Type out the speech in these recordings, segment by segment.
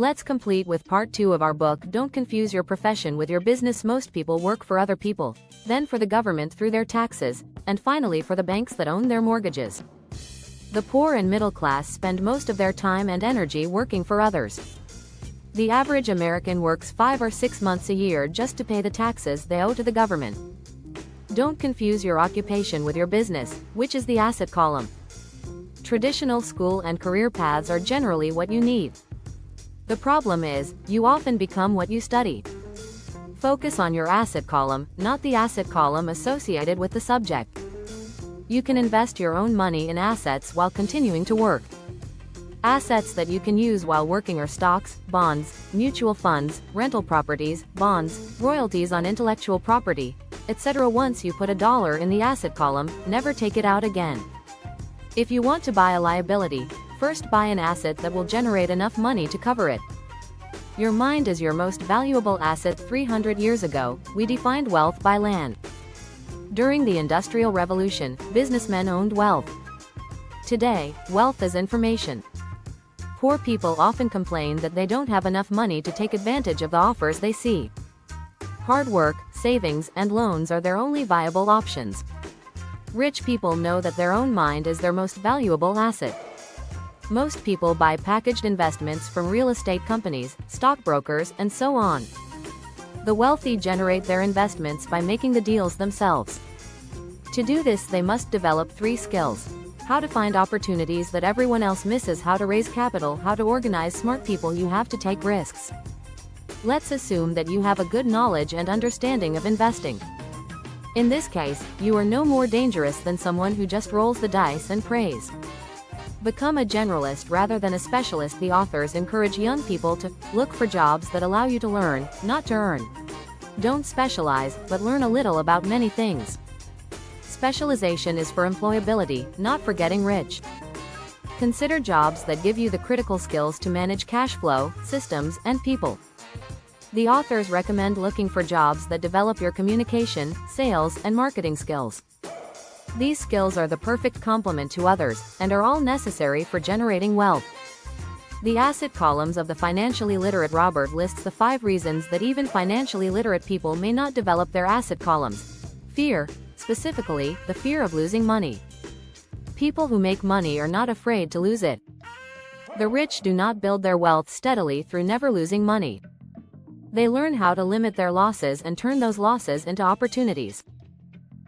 Let's complete with part 2 of our book. Don't confuse your profession with your business. Most people work for other people, then for the government through their taxes, and finally for the banks that own their mortgages. The poor and middle class spend most of their time and energy working for others. The average American works 5 or 6 months a year just to pay the taxes they owe to the government. Don't confuse your occupation with your business, which is the asset column. Traditional school and career paths are generally what you need. The problem is, you often become what you study. Focus on your asset column, not the asset column associated with the subject. You can invest your own money in assets while continuing to work. Assets that you can use while working are stocks, bonds, mutual funds, rental properties, bonds, royalties on intellectual property, etc. Once you put $1 in the asset column, never take it out again. If you want to buy a liability, first buy an asset that will generate enough money to cover it. Your mind is your most valuable asset. 300 years ago, we defined wealth by land. During the Industrial Revolution, businessmen owned wealth. Today, wealth is information. Poor people often complain that they don't have enough money to take advantage of the offers they see. Hard work, savings, and loans are their only viable options. Rich people know that their own mind is their most valuable asset. Most people buy packaged investments from real estate companies, stockbrokers, and so on. The wealthy generate their investments by making the deals themselves. To do this, they must develop 3 skills: how to find opportunities that everyone else misses, how to raise capital, how to organize smart people. You have to take risks. Let's assume that you have a good knowledge and understanding of investing. In this case, you are no more dangerous than someone who just rolls the dice and prays. Become a generalist rather than a specialist. The authors encourage young people to look for jobs that allow you to learn, not to earn. Don't specialize, but learn a little about many things. Specialization is for employability, not for getting rich. Consider jobs that give you the critical skills to manage cash flow, systems, and people. The authors recommend looking for jobs that develop your communication, sales, and marketing skills. These skills are the perfect complement to others, and are all necessary for generating wealth. The asset columns of the financially literate. Robert lists the 5 reasons that even financially literate people may not develop their asset columns. Fear. Specifically, the fear of losing money. People who make money are not afraid to lose it. The rich do not build their wealth steadily through never losing money. They learn how to limit their losses and turn those losses into opportunities.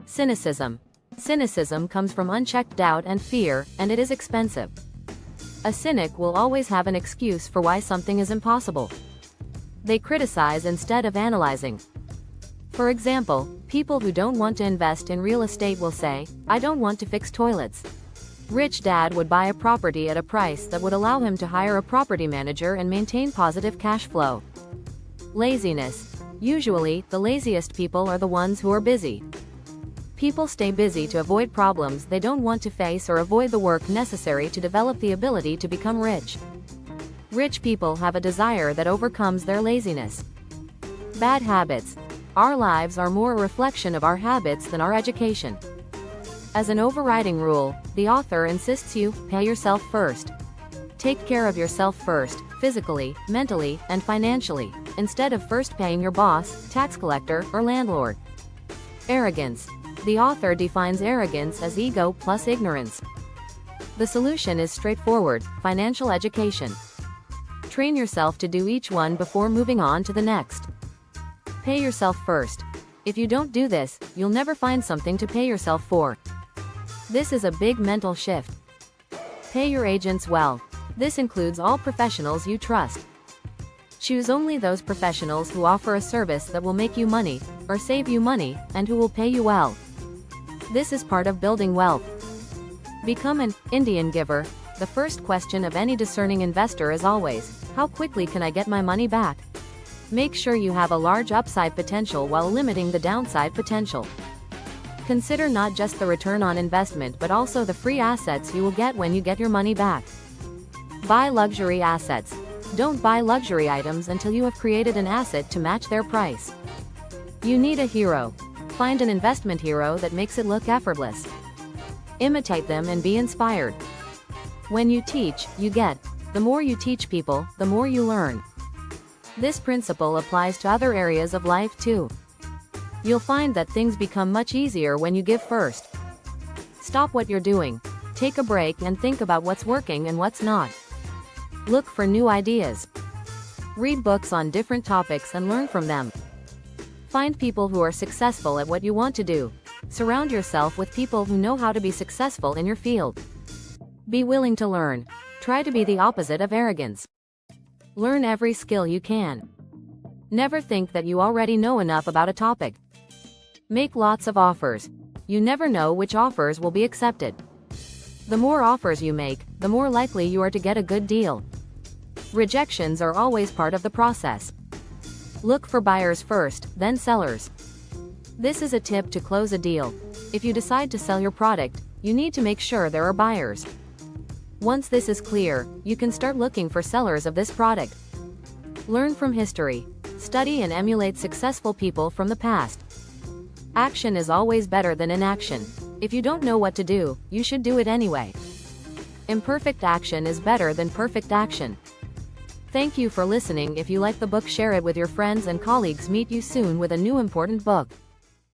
Cynicism. Cynicism comes from unchecked doubt and fear, and it is expensive. A cynic will always have an excuse for why something is impossible. They criticize instead of analyzing. For example, people who don't want to invest in real estate will say, "I don't want to fix toilets." Rich dad would buy a property at a price that would allow him to hire a property manager and maintain positive cash flow. Laziness. Usually, the laziest people are the ones who are busy. People stay busy to avoid problems they don't want to face or avoid the work necessary to develop the ability to become rich. Rich people have a desire that overcomes their laziness. Bad habits. Our lives are more a reflection of our habits than our education. As an overriding rule, the author insists you pay yourself first. Take care of yourself first, physically, mentally, and financially, instead of first paying your boss, tax collector, or landlord. Arrogance. The author defines arrogance as ego plus ignorance. The solution is straightforward: financial education. Train yourself to do each one before moving on to the next. Pay yourself first. If you don't do this, you'll never find something to pay yourself for. This is a big mental shift. Pay your agents well. This includes all professionals you trust. Choose only those professionals who offer a service that will make you money, or save you money, and who will pay you well. This is part of building wealth. Become an Indian giver. The first question of any discerning investor is always, how quickly can I get my money back? Make sure you have a large upside potential while limiting the downside potential. Consider not just the return on investment but also the free assets you will get when you get your money back. Buy luxury assets. Don't buy luxury items until you have created an asset to match their price. You need a hero. Find an investment hero that makes it look effortless. Imitate them and be inspired. When you teach, you get. The more you teach people, the more you learn. This principle applies to other areas of life too. You'll find that things become much easier when you give first. Stop what you're doing. Take a break and think about what's working and what's not. Look for new ideas. Read books on different topics and learn from them. Find people who are successful at what you want to do. Surround yourself with people who know how to be successful in your field. Be willing to learn. Try to be the opposite of arrogance. Learn every skill you can. Never think that you already know enough about a topic. Make lots of offers. You never know which offers will be accepted. The more offers you make, the more likely you are to get a good deal. Rejections are always part of the process. Look for buyers first, then sellers. This is a tip to close a deal. If you decide to sell your product, you need to make sure there are buyers. Once this is clear, you can start looking for sellers of this product. Learn from history. Study and emulate successful people from the past. Action is always better than inaction. If you don't know what to do, you should do it anyway. Imperfect action is better than perfect action. Thank you for listening. If you like the book, share it with your friends and colleagues. Meet you soon with a new important book.